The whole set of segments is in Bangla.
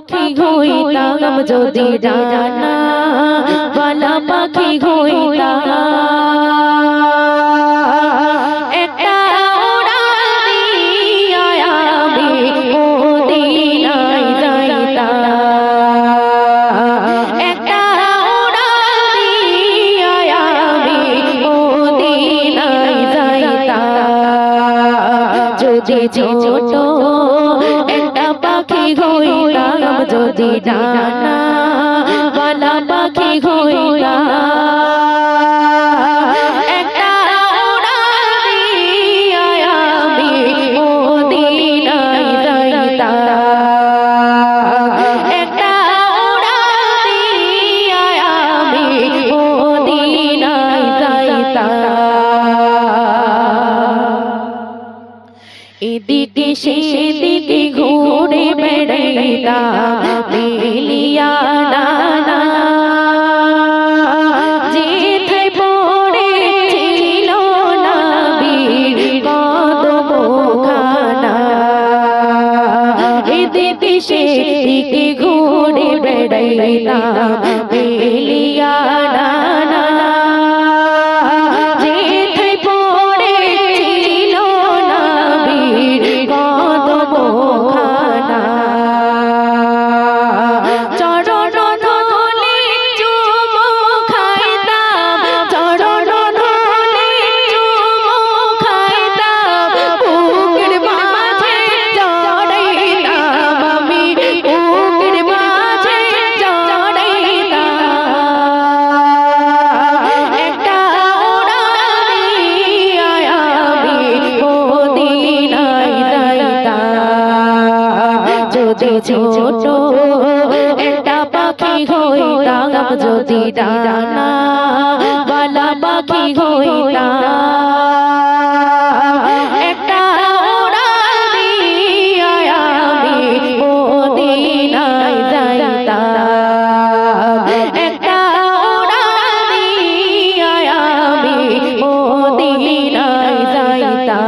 পাখি হইতাম যদি ডানা বালা পাখি হইতাম একটা উড়াল দিয়া আমি মদিনায় যাইতাম একটা উড়াল দিয়া আমি মদিনায় যাইতাম যদি ছোট একটা পাখি হইতাম যদি ডানা বালা পাখি হইতাম একটা উড়াল দিয়া আমি মদিনায় যাইতাম একটা উড়াল দিয়া আমি মদিনায় যাইতাম এদিকে সেদিকে ঘুরে বেড়াইতাম মিলিয়া ডানা যেথায় পড়েছিল নবীর কদমখানা এদিকে সেদিকে ঘুরে বেড়াইতাম মিলিয়া ডানা যেথায় পড়েছিল নবীর কদমখানা চরণ ধুলি চুমু খাইতাম চরণ ধুলি চুমু খাইতাম বুকের মাঝে জড়াইতাম আমি বুকের মাঝে জড়াইতাম একটা উড়াল দিয়া আমি মদিনায় যাইতাম যদি ছোট একটা পাখি হইতাম যদি ডানা বালা পাখি হইতাম একটা উড়াল দিয়া আমি মদিনায় যাইতাম একটা উড়াল দিয়া আমি মদিনায় যাইতাম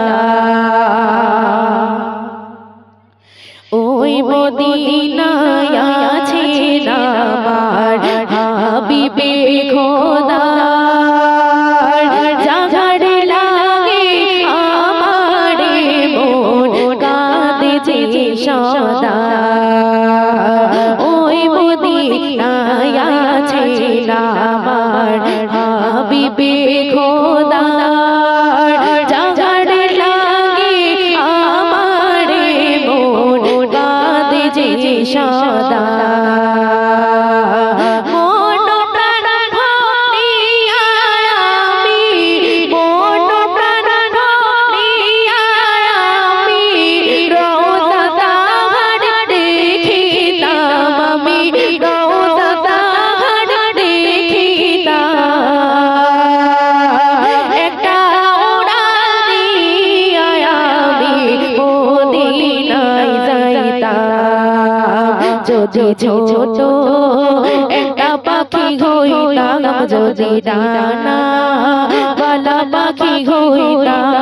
ওই মদিনায় আছেন আমার হাবিবে খোদা যাহার লাগে আমার মন কাঁদে যে সদা ওই মদিনায় আছেন আমার হাবিবে খোদা যাহার লাগে আমার মন কাঁদে যে সদা মন প্রাণ ভরিয়া আমি মন প্রাণ ভরিয়া আমি রওজা তাহার দেখিতাম আমি রওজা তাহার দেখিতাম একটা উড়াল দিয়া আমি মদিনায় যাইতাম যদি ছোট একটা পাখি হইতাম যদি ডানা বালা পাখি হইতাম